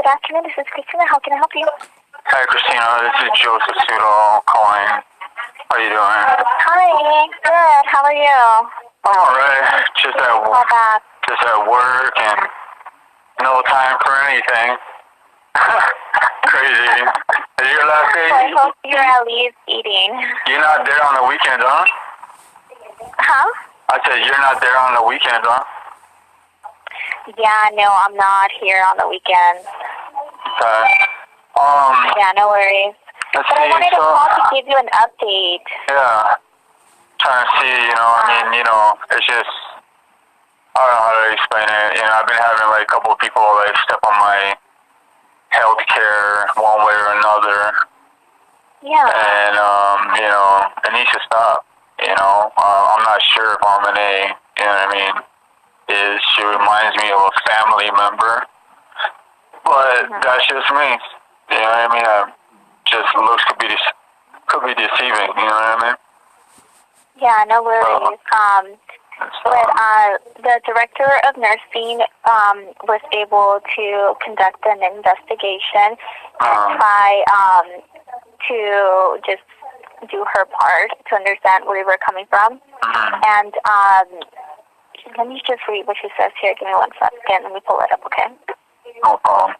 afternoon. This is Christina. How can I help you? Hi, Christina. This is Joseph Sudo calling. How you doing? Hi. Good. How are you? I'm alright. Just at work and no time for anything. Crazy. Is your last day? I hope you're at least eating. You're not there on the weekends, huh? Huh? I said you're not there on the weekends, huh? Yeah, no, I'm not here on the weekends. Okay. Yeah, no worries. But I wanted to call to give you an update. Yeah. Trying to see, it's just, I don't know how to explain it. I've been having like a couple of people like step on my health care one way or another. Yeah. And, it needs to stop. I'm not sure if Arminee, she reminds me of a family member. But that's just me. You know what I mean? Just looks could be deceiving, you know what I mean? Yeah, no worries. But the director of nursing was able to conduct an investigation and try to just do her part to understand where we were coming from. And let me just read what she says here. Give me 1 second. Let me pull it up, okay? No problem.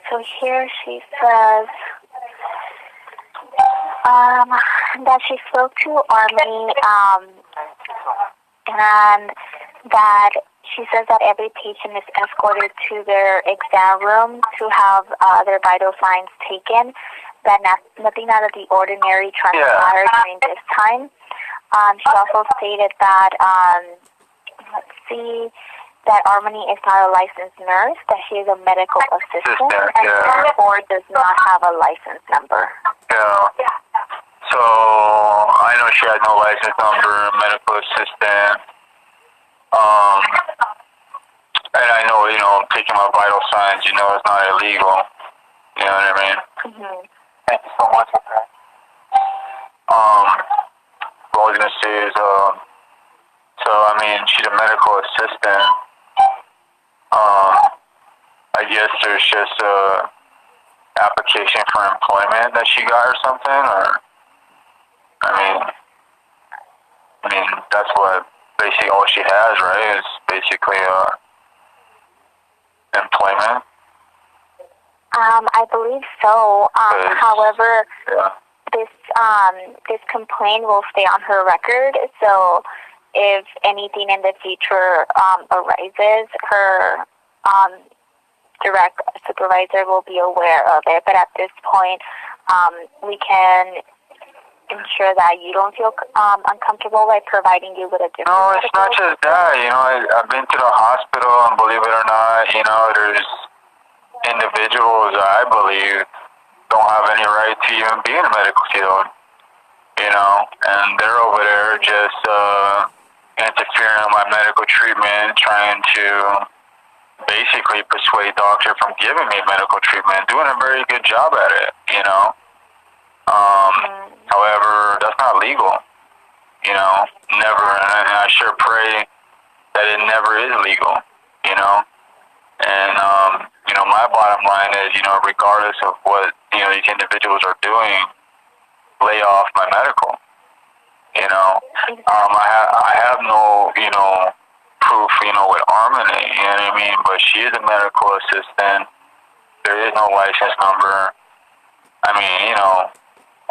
So here she says that she spoke to Arminee and that she says that every patient is escorted to their exam room to have their vital signs taken, that nothing out of the ordinary transpired during this time. She also stated that, that Arminee is not a licensed nurse, that she is a medical assistant, and therefore does not have a license number. Yeah. So, I know she had no license number, medical assistant. And I know, taking my vital signs, it's not illegal. You know what I mean? Mm-hmm. Thank you so much. What I was going to say is, she's a medical assistant. I guess there's just a application for employment that she got or something, or, that's what, basically all she has, right, is basically, employment. I believe so. However, yeah. this complaint will stay on her record, so if anything in the future arises, her direct supervisor will be aware of it. But at this point, we can ensure that you don't feel uncomfortable by providing you with a different... No, it's not just that. I've been to the hospital, and believe it or not, there's individuals I believe don't have any right to even be in the medical field, and they're over there just interfering in my medical treatment, trying to basically persuade doctor from giving me medical treatment, doing a very good job at it, However, that's not legal, never, and I sure pray that it never is legal, and, my bottom line is, regardless of what, these individuals are doing, lay off my medical, I have no, proof, with Arminee, you know what I mean, but she is a medical assistant, there is no license number,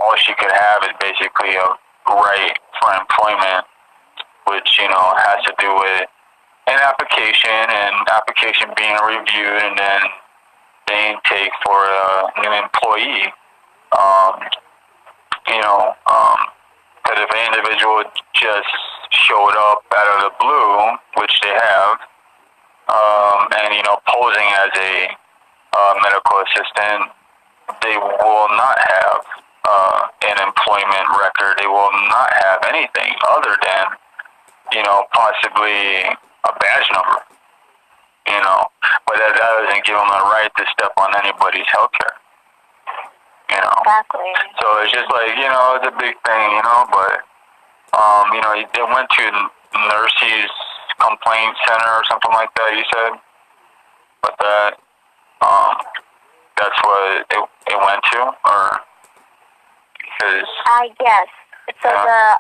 all she could have is basically a right for employment, which, has to do with an application being reviewed, and then the intake for a new employee. Because if an individual just showed up out of the blue, which they have, and, posing as a medical assistant, they will not have an employment record. They will not have anything other than, possibly a badge number, but that doesn't give them a right to step on anybody's healthcare, Exactly. So it's just like, it's a big thing, but, they went to nurses complaint center or something like that. You said, but that's what it went to, or is? Yes. So yeah.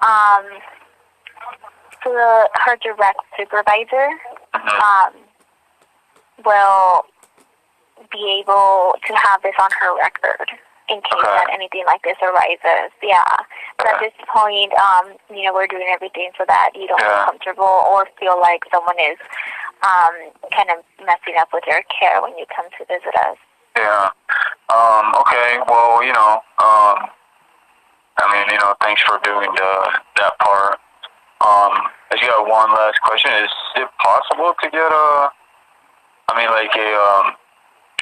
her direct supervisor will be able to have this on her record in case that anything like this arises. Yeah. But at this point, we're doing everything so that you don't feel comfortable or feel like someone is kind of messing up with your care when you come to visit us. Yeah. Okay. Well, thanks for doing that part. I just got one last question. Is it possible to get a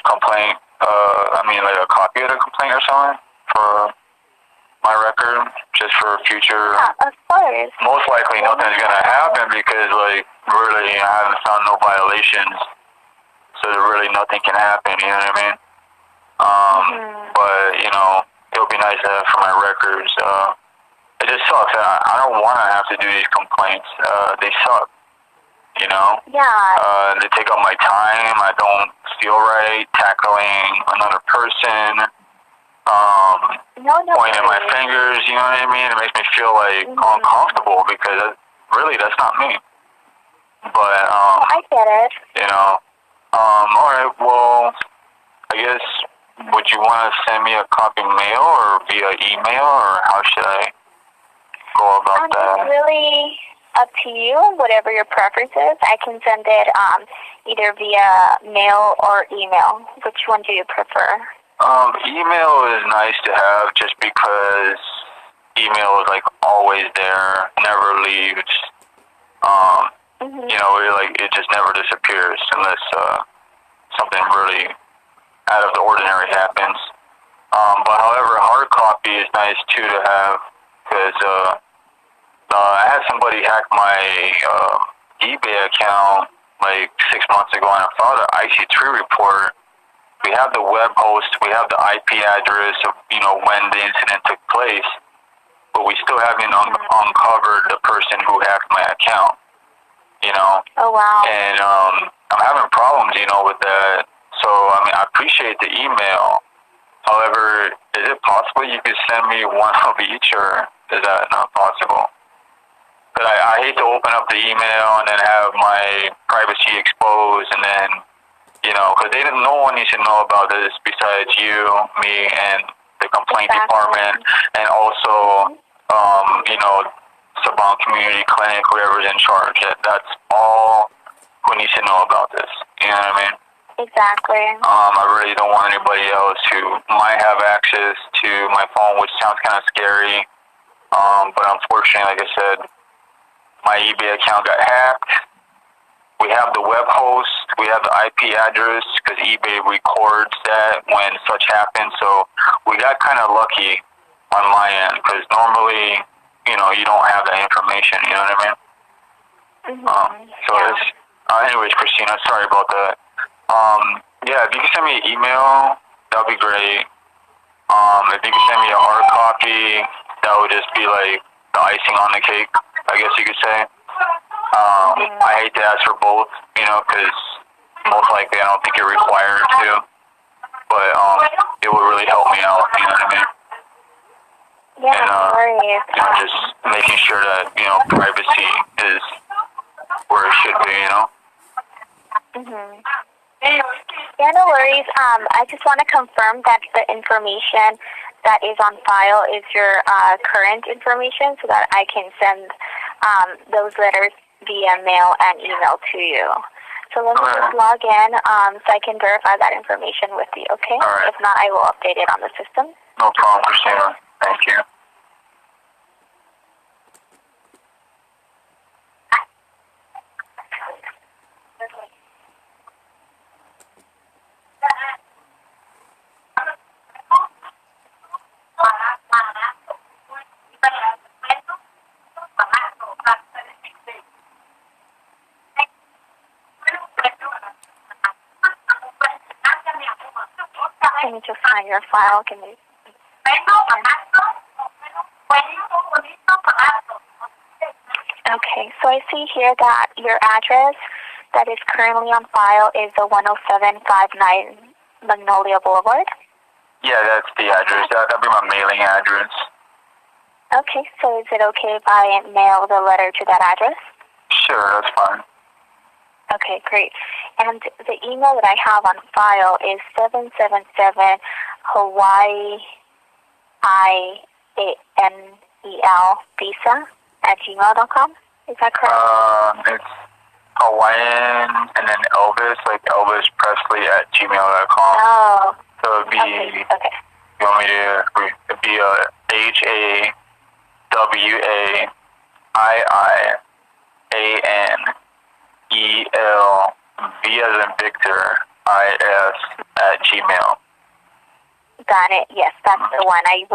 complaint, like a copy of the complaint or something for my record, just for future? Yeah, of course. Most likely nothing's going to happen because, really, I haven't found no violations, so really nothing can happen, you know what I mean? But, it'll be nice to have for my records. It just sucks. I don't want to have to do these complaints. They suck. Yeah. They take up my time. I don't feel right tackling another person. Pointing my fingers, you know what I mean? It makes me feel uncomfortable because really that's not me. But I get it. all right. Well, I guess would you want to send me a copy mail or via email, or how should I go about that? It's really up to you, whatever your preference is. I can send it either via mail or email. Which one do you prefer? Email is nice to have just because email is always there, never leaves. It just never disappears unless something really out of the ordinary happens. But however, hard copy is nice too to have because I had somebody hack my eBay account 6 months ago, and I filed an IC3 report. We have the web host, we have the IP address of when the incident took place, but we still haven't uncovered the person who hacked my account. Oh wow. And I'm having problems, with that. So I appreciate the email. However, is it possible you could send me one of each, or is that not possible? But I hate to open up the email and then have my privacy exposed, and then, because no one needs to know about this besides you, me, and the complaint department, and also, Saban Community Clinic, whoever's in charge. That's all who needs to know about this. You know what I mean? Exactly. I really don't want anybody else who might have access to my phone, which sounds kind of scary. But unfortunately, like I said, my eBay account got hacked. We have the web host. We have the IP address because eBay records that when such happens. So we got kind of lucky on my end because normally, you don't have that information. You know what I mean? Anyways, Christina, sorry about that. If you can send me an email, that would be great. If you can send me a hard copy, that would just be the icing on the cake, I guess you could say. I hate to ask for both, because most likely I don't think you're required to. But it would really help me out, you know what I mean? Yeah, and, just making sure that, privacy is where it should be, Yeah, no worries. I just want to confirm that the information that is on file is your current information so that I can send those letters via mail and email to you. So let me just log in so I can verify that information with you, okay? Right. If not, I will update it on the system. No problem, Christina. Thank you. Let me just find your file. Can you? Okay, so I see here that your address that is currently on file is the 10759 Magnolia Boulevard. Yeah, that's the address. That'll be my mailing address. Okay, so is it okay if I mail the letter to that address? Sure, that's fine. Okay, great. And the email that I have on file is 777 Hawaii IANEL visa at gmail.com. Is that correct? It's Hawaiian and then Elvis, like Elvis Presley at gmail.com. Oh. So it'd be, okay. you want me to, it'd be HAWAIIANEL V as in Victor IS at Gmail. Got it. Yes, that's the one. I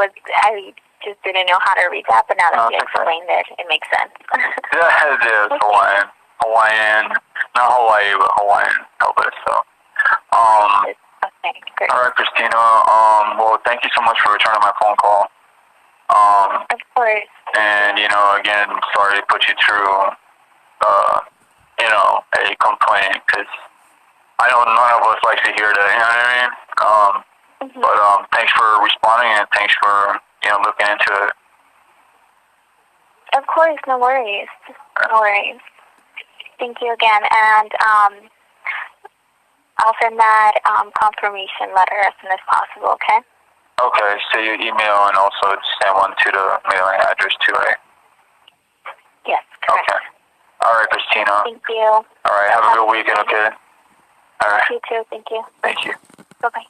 just didn't know how to read that, but now that you explained it, it makes sense. Yeah, it is. Hawaiian, not Hawaii, but Hawaiian Elvis. So, okay, great. all right, Christina. Well, thank you so much for returning my phone call. Of course. And again, sorry to put you through, a complaint, because I know none of us like to hear that. You know what I mean? But thanks for responding, and thanks for looking into it. Of course, no worries. No worries. Thank you again, and I'll send that confirmation letter as soon as possible, okay? Okay, so you email and also send one to the mailing address too, right? Yes, correct. Okay. All right, Christina. Thank you. All right, have a good weekend, okay? All right. You too, thank you. Thank you. Bye-bye.